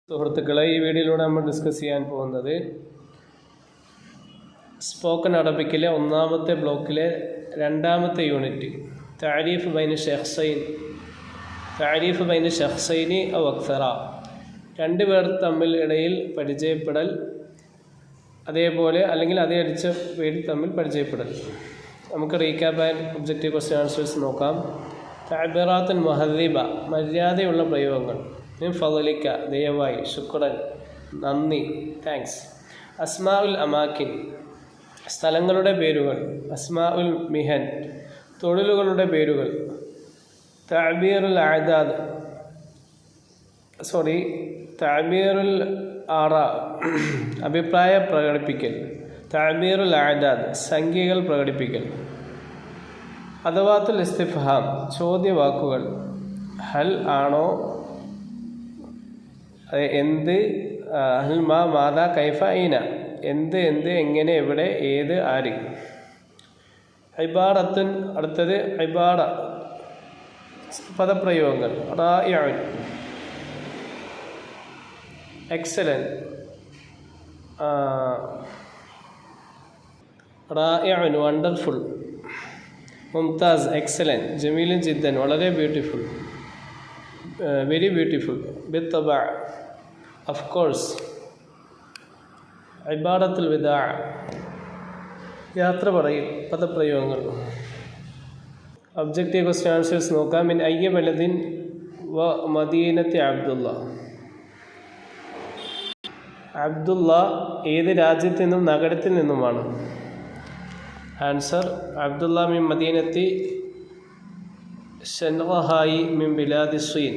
സുഹൃത്തുക്കളെ, ഈ വീഡിയോയിലൂടെ നമ്മൾ ഡിസ്കസ് ചെയ്യാൻ പോകുന്നത് സ്പോക്കൺ അറബിക്കിലെ ഒന്നാമത്തെ ബ്ലോക്കിലെ രണ്ടാമത്തെ യൂണിറ്റ് തഅരീഫ് ബൈന ഷഖ്സൈനി ഔ അക്സറ, രണ്ടുപേർ തമ്മിൽ ഇടയിൽ പരിചയപ്പെടൽ, അതേപോലെ അല്ലെങ്കിൽ അതേ അടിച്ച പേരിൽ തമ്മിൽ പരിചയപ്പെടൽ. നമുക്ക് recap and objective question answers നോക്കാം. തഅബീറാത്തുൻ മുഹദ്ദിബ, മര്യാദയുള്ള പ്രയോഗങ്ങൾ. മിൻ ഫളലിക, ദയവായി. ശുക്രൻ, നന്ദി, താങ്ക്സ്. അസ്മാഉൽ അമാക്കിൻ, സ്ഥലങ്ങളുടെ പേരുകൾ. അസ്മാഉൽ മിഹൻ, തൊഴിലുകളുടെ പേരുകൾ. തഅബീറുൽ ആറാ, അഭിപ്രായ പ്രകടിപ്പിക്കൽ. തഅബീറുൽ അഅദാദ്, സംഖ്യകൾ പ്രകടിപ്പിക്കൽ. അദവാത്തുൽ ഇസ്തിഫ്ഹാം, ചോദ്യവാക്കുകൾ. ഹൽ, ആണോ, എന്ത്. ഹൽ, മാ, മാതാ, കൈഫ, ഐന, എന്ത്, എങ്ങനെ, എവിടെ, ഏത്, ആര്. ഇബാറത്തുൻ, അടുത്തത് ഇബാറ, പദപ്രയോഗങ്ങൾ. റായിഉൻ, എക്സലന്റ്. റായിഉൻ, വണ്ടർഫുൾ. മുംതാസ്, എക്സലന്റ്. ജമീലുൻ ജിദ്ദൻ, വളരെ ബ്യൂട്ടിഫുൾ, വെരി ബ്യൂട്ടിഫുൾ. ബിത്തബഅ, ഓഫ് കോഴ്സ്. ഇബാറത്തുൽ വിദാ, യാത്ര പറയൽ, പദപ്രയോഗങ്ങൾ. ഒബ്ജക്റ്റീവ് ക്വസ്റ്റ്യൻ ആൻസേഴ്സ് നോക്കാം. മിൻ അയ്യ ബലദിൻ വ മദീനത്തി അബ്ദുള്ള. അബ്ദുള്ള ഏത് രാജ്യത്തു നിന്നും നഗരത്തിൽ നിന്നുമാണ്? ആൻസർ, അബ്ദുള്ള മിൻ മദീനത്തി ഷൻഗഹായി മിൻ ബിലാദി സ്വീൻ.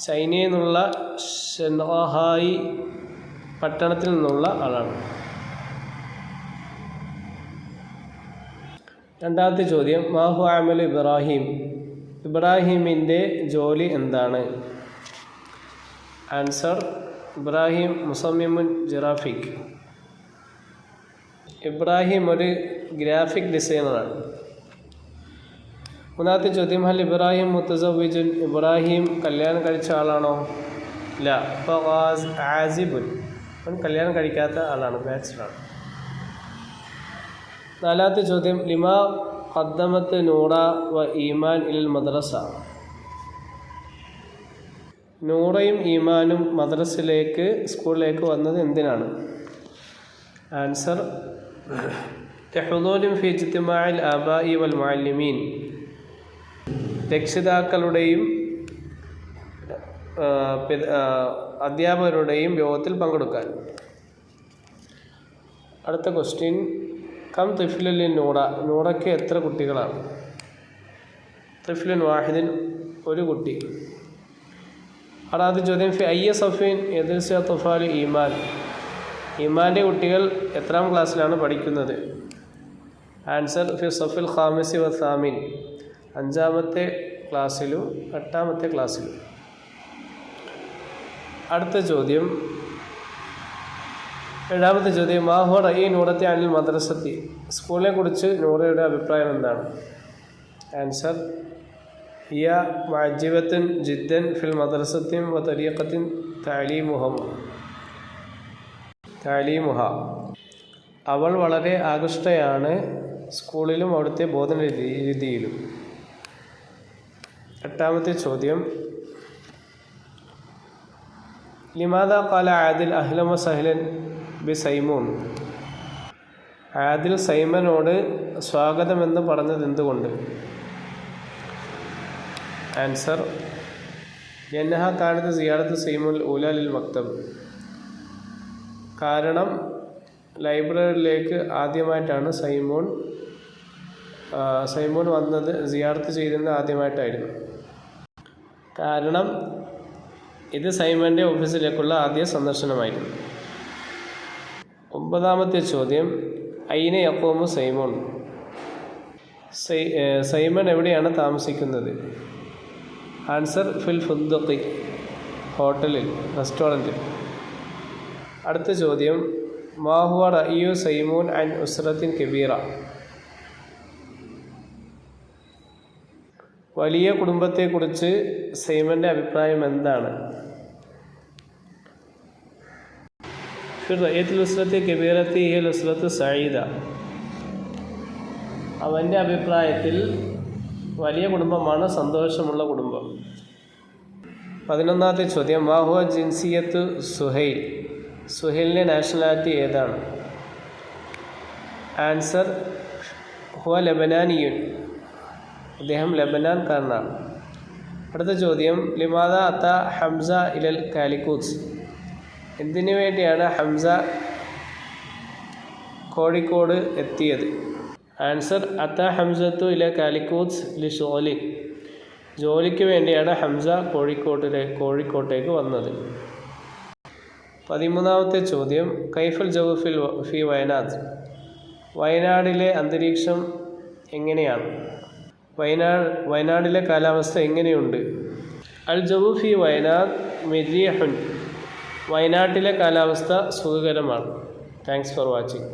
ചൈനയിൽ നിന്നുള്ള ഷൻഗഹായി പട്ടണത്തിൽ നിന്നുള്ള ആളാണ്. രണ്ടാമത്തെ ചോദ്യം, മാഹു അമൽ ഇബ്രാഹിം, ഇബ്രാഹിമിൻ്റെ ജോലി എന്താണ്? ആൻസർ, ഇബ്രാഹിം മുസമ്മിമുൻ ജിറാഫിക്. ഇബ്രാഹിം ഒരു ഗ്രാഫിക് ഡിസൈനറാണ്. മൂന്നാമത്തെ ചോദ്യം, ഹൽ ഇബ്രാഹിം മുത്തസവ്വിജുൻ, ഇബ്രാഹിം കല്യാണം കഴിച്ച ആളാണോ? ഇല്ല. ആസിബുൻ, അവൻ കല്യാണം കഴിക്കാത്ത ആളാണ്, ബാച്ചിലറാണ്. നാലാമത്തെ ചോദ്യം, ലിമാ ഖദ്ദമത്ത് നൂറ വ ഈമാൻ ഇൽ മദ്രസ. നൂറയും ഈമാനും മദ്രസയിലേക്ക്, സ്കൂളിലേക്ക് വന്നത് എന്തിനാണ്? ആൻസർ, ലഹുദൂരിൻ ഫി ഇജ്തിമാഇൽ ആബാഇ വൽ മുഅല്ലിമീൻ, രക്ഷിതാക്കളുടെയും അധ്യാപകരുടെയും യോഗത്തിൽ പങ്കെടുക്കാൻ. അടുത്ത ക്വസ്റ്റ്യൻ, കം തിഫ്ലുൻ നൂറ, നൂറയ്ക്ക് എത്ര കുട്ടികളാണ്? തിഫ്ലുൻ വാഹിദിൻ, ഒരു കുട്ടി. ആറാമത്തെ ചോദ്യം, ഫി അയ്യ സഫീൻ യദ്റസു അത്ഫാലു ഈമാൻ, ഈമാൻ്റെ കുട്ടികൾ എത്രാം ക്ലാസ്സിലാണ് പഠിക്കുന്നത്? ആൻസർ, ഫി സഫിൽ ഖാമിസി വ സാമിൻ, അഞ്ചാമത്തെ ക്ലാസ്സിലും എട്ടാമത്തെ ക്ലാസ്സിലും. അടുത്ത ചോദ്യം, ഏഴാമത്തെ ചോദ്യം, മാഹു റഈ നൂറത്തി അനിൽ മദ്രസത്തി, സ്കൂളിനെ കുറിച്ച് നൂറയുടെ അഭിപ്രായം എന്താണ്? ആൻസർ, ഹിയ മുഅജ്ജിബത്തുൻ ജിദ്ദൻ ഫിൽ മദ്രസത്തിൻ വ തരീഖത്തിൻ തഅലീമുഹ, അവൾ വളരെ ആകൃഷ്ടയാണ് സ്കൂളിലും അവിടുത്തെ ബോധന രീതിയിലും. എട്ടാമത്തെ ചോദ്യം, ലിമാദ ഖാല ആദിൽ അഹ്ലൻ വ സഹ്ലൻ ബി സൈമൂൻ, ആദിൽ സൈമനോട് സ്വാഗതമെന്ന് പറഞ്ഞത് എന്തുകൊണ്ട്? ആൻസർ, യന്നഹ കാനത്ത് സിയാറത്ത് സൈമൂൻ ഊല ലിൽ മക്തബ്, കാരണം ലൈബ്രറിയിലേക്ക് ആദ്യമായിട്ടാണ് സൈമൂൺ വന്നത്, സിയാറത്ത് ചെയ്തിരുന്നത് ആദ്യമായിട്ടായിരുന്നു. കാരണം ഇത് സൈമൻ്റെ ഓഫീസിലേക്കുള്ള ആദ്യ സന്ദർശനമായിരുന്നു. ഒമ്പതാമത്തെ ചോദ്യം, ഐന യഖൂമു സൈമൂൺ, സൈമൺ എവിടെയാണ് താമസിക്കുന്നത്? ആൻസർ, ഫിൽ ഫുദ്ദഖി, ഹോട്ടലിൽ, റെസ്റ്റോറൻറ്റിൽ. അടുത്ത ചോദ്യം, മാ ഹുവ റഅയു സൈമൂൻ അൻ ഉസ്റത്തിൻ കബീറ, വലിയ കുടുംബത്തെക്കുറിച്ച് സൈമൻ്റെ അഭിപ്രായം എന്താണ്? ഫിർ റഅയത്തുൽ ഉസ്റത്തി കബീറത്തി ഹിയൽ ഉസ്റത്തു സഈദ. അവൻ്റെ അഭിപ്രായത്തിൽ വലിയ കുടുംബമാണ് സന്തോഷമുള്ള കുടുംബം. 11ാമത്തെ ചോദ്യം, മാഹുവ ജിൻസിയത്തു സുഹൈൽ. സുഹൈലിൻ്റെ നാഷണാലിറ്റി ഏതാണ്? ആൻസർ ഹുവ ലബനാനിയുൻ. അദ്ദേഹം ലബനാൻകാരനാണ്. അടുത്ത ചോദ്യം, ലിമാദ അത്ത ഹംസ ഇലൽ കാലിക്കൂത്ത്. എന്തിനു വേണ്ടിയാണ് ഹംസ കോഴിക്കോട് എത്തിയത്? ആൻസർ അത്ത ഹംസത്തു ഇല കാലിക്കൂത്ത് ലി ഷോലി. ജോലിക്ക് വേണ്ടിയാണ് ഹംസ കോഴിക്കോട്ടേക്ക് വന്നത്. 13ാമത്തെ ചോദ്യം, കൈഫൽ ജവു ഫി വയനാട്. വയനാടിലെ അന്തരീക്ഷം എങ്ങനെയാണ്? വയനാടിലെ കാലാവസ്ഥ എങ്ങനെയുണ്ട്? അൽ ജവു ഫി വയനാട് മിരീഹുൻ. വയനാട്ടിലെ കാലാവസ്ഥ സുഖകരമാണ്. Thanks for watching.